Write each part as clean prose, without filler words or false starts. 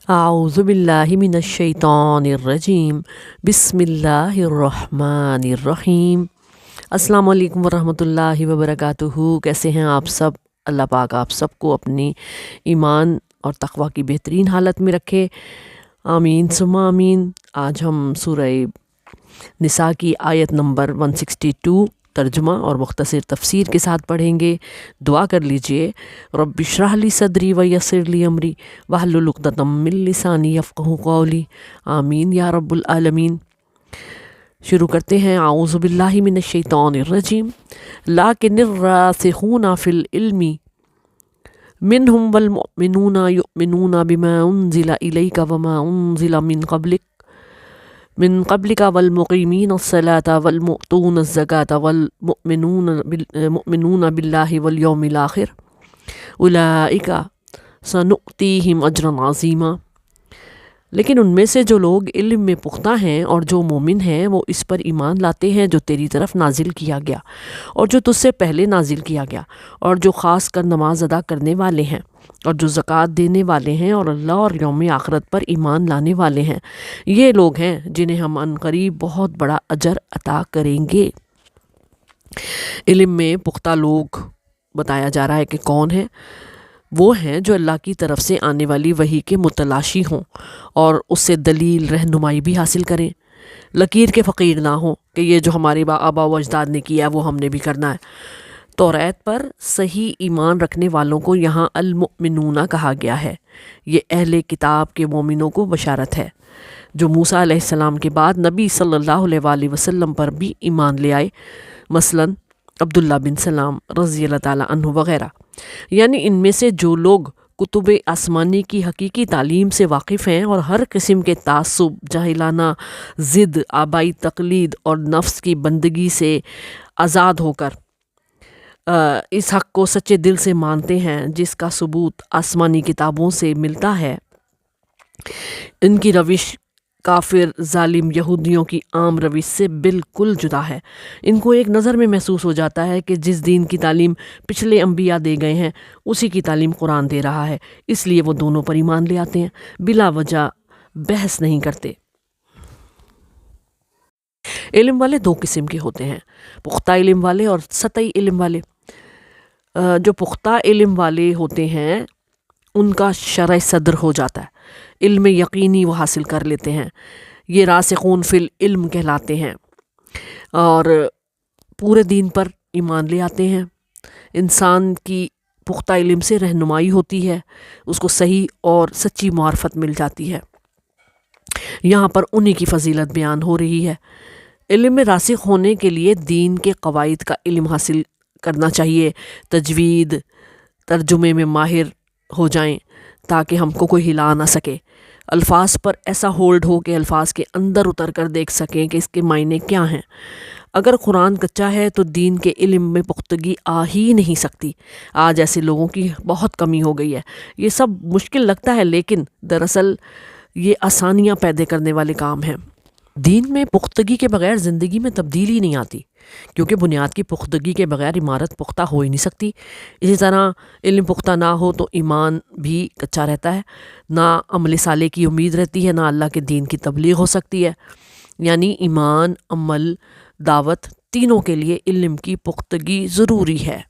اعوذ باللہ من الشیطان الرجیم بسم اللہ الرحمن الرحیم۔ السلام علیکم ورحمۃ اللہ وبرکاتہ۔ کیسے ہیں آپ سب؟ اللہ پاک آپ سب کو اپنی ایمان اور تقوی کی بہترین حالت میں رکھے، آمین ثم آمین۔ آج ہم سورہ نساء کی آیت نمبر 162 ترجمہ اور مختصر تفسیر کے ساتھ پڑھیں گے۔ دعا کر لیجئے، رب اشرح لی صدری ویسر لی امری واحلل عقدۃ من لسانی یفقہوا قولی، آمین یا رب العالمین۔ شروع کرتے ہیں۔ اعوذ باللہ من الشیطان الرجیم۔ لیکن الراسخون فی العلم منہم والمؤمنون یؤمنون بما انزل الیک وما انزل من قبلک والمقیمین الصلاة والمؤتون الزکاة والمؤمنون باللہ والیوم الآخر اولئک سنؤتیہم اجرا عظیما۔ لیکن ان میں سے جو لوگ علم میں پختہ ہیں اور جو مومن ہیں وہ اس پر ایمان لاتے ہیں جو تیری طرف نازل کیا گیا اور جو تجھ سے پہلے نازل کیا گیا، اور جو خاص کر نماز ادا کرنے والے ہیں، اور جو زکوٰۃ دینے والے ہیں، اور اللہ اور یوم آخرت پر ایمان لانے والے ہیں، یہ لوگ ہیں جنہیں ہم عنقریب بہت بڑا اجر عطا کریں گے۔ علم میں پختہ لوگ بتایا جا رہا ہے کہ کون ہیں؟ وہ ہیں جو اللہ کی طرف سے آنے والی وحی کے متلاشی ہوں اور اس سے دلیل رہنمائی بھی حاصل کریں، لکیر کے فقیر نہ ہوں کہ یہ جو ہمارے آبا و اجداد نے کیا ہے وہ ہم نے بھی کرنا ہے۔ توریت پر صحیح ایمان رکھنے والوں کو یہاں المؤمنون کہا گیا ہے۔ یہ اہل کتاب کے مومنوں کو بشارت ہے جو موسیٰ علیہ السلام کے بعد نبی صلی اللہ علیہ وآلہ وسلم پر بھی ایمان لے آئے، مثلا عبداللہ بن سلام رضی اللہ تعالیٰ عنہ وغیرہ۔ یعنی ان میں سے جو لوگ کتب آسمانی کی حقیقی تعلیم سے واقف ہیں اور ہر قسم کے تعصب، جاہلانہ ضد، آبائی تقلید اور نفس کی بندگی سے آزاد ہو کر اس حق کو سچے دل سے مانتے ہیں جس کا ثبوت آسمانی کتابوں سے ملتا ہے، ان کی روش کافر ظالم یہودیوں کی عام روش سے بالکل جدا ہے۔ ان کو ایک نظر میں محسوس ہو جاتا ہے کہ جس دین کی تعلیم پچھلے انبیاء دے گئے ہیں اسی کی تعلیم قرآن دے رہا ہے، اس لیے وہ دونوں پر ایمان لے آتے ہیں، بلا وجہ بحث نہیں کرتے۔ علم والے دو قسم کے ہوتے ہیں، پختہ علم والے اور سطحی علم والے۔ جو پختہ علم والے ہوتے ہیں ان کا شرح صدر ہو جاتا ہے، علم یقینی وہ حاصل کر لیتے ہیں، یہ راسخون فی العلم کہلاتے ہیں اور پورے دین پر ایمان لے آتے ہیں۔ انسان کی پختہ علم سے رہنمائی ہوتی ہے، اس کو صحیح اور سچی معرفت مل جاتی ہے۔ یہاں پر انہی کی فضیلت بیان ہو رہی ہے۔ علم میں راسخ ہونے کے لیے دین کے قواعد کا علم حاصل کرنا چاہیے، تجوید ترجمے میں ماہر ہو جائیں تاکہ ہم کو کوئی ہلا نہ سکے، الفاظ پر ایسا ہولڈ ہو کہ الفاظ کے اندر اتر کر دیکھ سکیں کہ اس کے معنی کیا ہیں۔ اگر قرآن کچا ہے تو دین کے علم میں پختگی آ ہی نہیں سکتی۔ آج ایسے لوگوں کی بہت کمی ہو گئی ہے۔ یہ سب مشکل لگتا ہے لیکن دراصل یہ آسانیاں پیدا کرنے والے کام ہیں۔ دین میں پختگی کے بغیر زندگی میں تبدیلی نہیں آتی، کیونکہ بنیاد کی پختگی کے بغیر عمارت پختہ ہو ہی نہیں سکتی۔ اسی طرح علم پختہ نہ ہو تو ایمان بھی کچا رہتا ہے، نہ عمل صالح کی امید رہتی ہے، نہ اللہ کے دین کی تبلیغ ہو سکتی ہے۔ یعنی ایمان، عمل، دعوت تینوں کے لیے علم کی پختگی ضروری ہے۔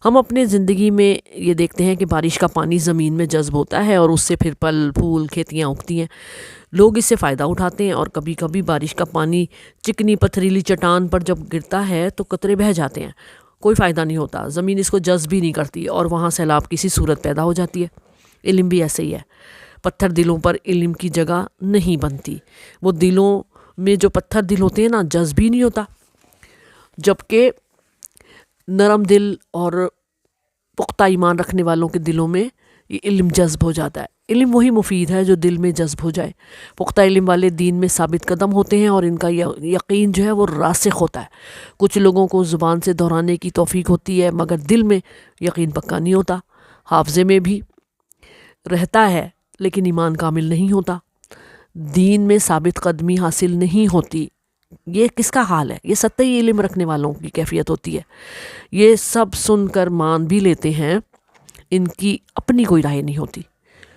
ہم اپنے زندگی میں یہ دیکھتے ہیں کہ بارش کا پانی زمین میں جذب ہوتا ہے اور اس سے پھر پھل پھول کھیتیاں اگتی ہیں، لوگ اس سے فائدہ اٹھاتے ہیں، اور کبھی کبھی بارش کا پانی چکنی پتھریلی چٹان پر جب گرتا ہے تو قطرے بہہ جاتے ہیں، کوئی فائدہ نہیں ہوتا، زمین اس کو جذب ہی نہیں کرتی اور وہاں سیلاب کی سی صورت پیدا ہو جاتی ہے۔ علم بھی ایسے ہی ہے، پتھر دلوں پر علم کی جگہ نہیں بنتی، وہ دلوں میں جو پتھر دل ہوتے ہیں نا جذب ہی نہیں ہوتا، جبکہ نرم دل اور پختہ ایمان رکھنے والوں کے دلوں میں یہ علم جذب ہو جاتا ہے۔ علم وہی مفید ہے جو دل میں جذب ہو جائے۔ پختہ علم والے دین میں ثابت قدم ہوتے ہیں اور ان کا یقین جو ہے وہ راسخ ہوتا ہے۔ کچھ لوگوں کو زبان سے دہرانے کی توفیق ہوتی ہے مگر دل میں یقین پکا نہیں ہوتا، حافظے میں بھی رہتا ہے لیکن ایمان کامل نہیں ہوتا، دین میں ثابت قدمی حاصل نہیں ہوتی۔ یہ کس کا حال ہے؟ یہ سطحی علم رکھنے والوں کی کیفیت ہوتی ہے۔ یہ سب سن کر مان بھی لیتے ہیں، ان کی اپنی کوئی رائے نہیں ہوتی،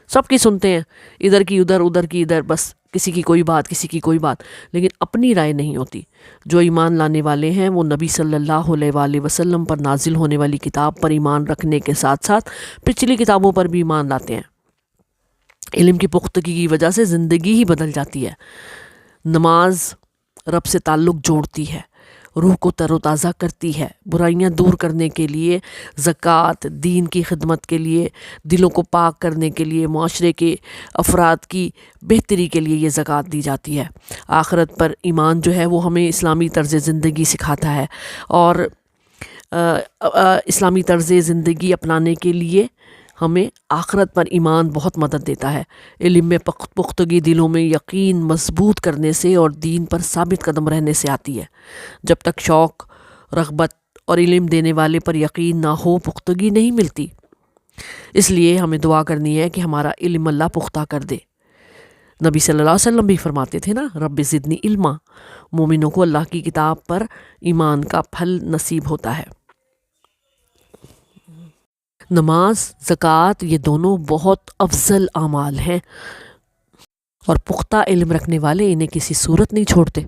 سب کی سنتے ہیں، ادھر کی ادھر، ادھر کی ادھر، بس کسی کی کوئی بات، کسی کی کوئی بات، لیکن اپنی رائے نہیں ہوتی۔ جو ایمان لانے والے ہیں وہ نبی صلی اللہ علیہ وآلہ وسلم پر نازل ہونے والی کتاب پر ایمان رکھنے کے ساتھ ساتھ پچھلی کتابوں پر بھی ایمان لاتے ہیں۔ علم کی پختگی کی وجہ سے زندگی ہی بدل جاتی ہے۔ نماز رب سے تعلق جوڑتی ہے، روح کو تر و تازہ کرتی ہے، برائیاں دور کرنے کے لیے زکوٰۃ، دین کی خدمت کے لیے، دلوں کو پاک کرنے کے لیے، معاشرے کے افراد کی بہتری کے لیے یہ زکوٰۃ دی جاتی ہے۔ آخرت پر ایمان جو ہے وہ ہمیں اسلامی طرز زندگی سکھاتا ہے، اور اسلامی طرز زندگی اپنانے کے لیے ہمیں آخرت پر ایمان بہت مدد دیتا ہے۔ علم میں پختگی دلوں میں یقین مضبوط کرنے سے اور دین پر ثابت قدم رہنے سے آتی ہے۔ جب تک شوق، رغبت اور علم دینے والے پر یقین نہ ہو، پختگی نہیں ملتی۔ اس لیے ہمیں دعا کرنی ہے کہ ہمارا علم اللہ پختہ کر دے۔ نبی صلی اللہ علیہ وسلم بھی فرماتے تھے نا، رب زدنی علما۔ مومنوں کو اللہ کی کتاب پر ایمان کا پھل نصیب ہوتا ہے۔ نماز، زکوٰۃ، یہ دونوں بہت افضل اعمال ہیں، اور پختہ علم رکھنے والے انہیں کسی صورت نہیں چھوڑتے۔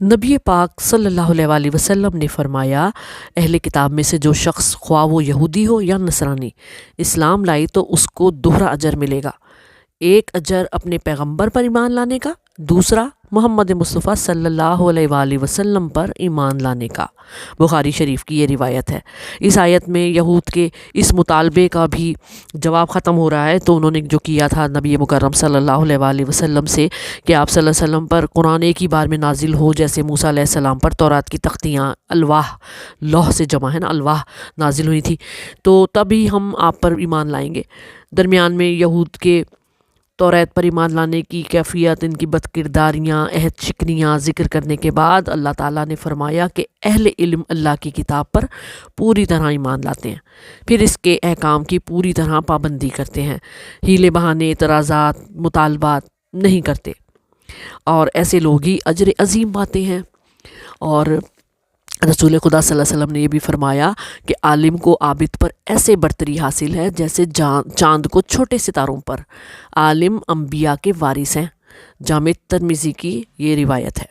نبی پاک صلی اللہ علیہ وآلہ وسلم نے فرمایا، اہل کتاب میں سے جو شخص خواہ وہ یہودی ہو یا نصرانی اسلام لائی تو اس کو دوہرا اجر ملے گا۔ ایک اجر اپنے پیغمبر پر ایمان لانے کا، دوسرا محمد مصطفیٰ صلی اللہ علیہ وآلہ وسلم پر ایمان لانے کا۔ بخاری شریف کی یہ روایت ہے۔ اس آیت میں یہود کے اس مطالبے کا بھی جواب ختم ہو رہا ہے۔ تو انہوں نے جو کیا تھا نبی مکرم صلی اللہ علیہ وآلہ وسلم سے کہ آپ صلی اللہ علیہ وسلم پر قرآن ایک ہی بار میں نازل ہو، جیسے موسیٰ علیہ السلام پر تورات کی تختیاں، الواح، لوح سے جمع ہے نا، الواح نازل ہوئی تھی، تو تبھی ہم آپ پر ایمان لائیں گے۔ درمیان میں یہود کے توریت پر ایمان لانے کی کیفیت، ان کی بد کرداریاں، عہد شکنیاں ذکر کرنے کے بعد اللہ تعالیٰ نے فرمایا کہ اہل علم اللہ کی کتاب پر پوری طرح ایمان لاتے ہیں، پھر اس کے احکام کی پوری طرح پابندی کرتے ہیں، ہیلے بہانے، اعتراضات، مطالبات نہیں کرتے، اور ایسے لوگ ہی اجر عظیم پاتے ہیں۔ اور رسول خدا صلی اللہ علیہ وسلم نے یہ بھی فرمایا کہ عالم کو عابد پر ایسے برتری حاصل ہے جیسے چاند کو چھوٹے ستاروں پر۔ عالم انبیاء کے وارث ہیں۔ جامع ترمذی کی یہ روایت ہے۔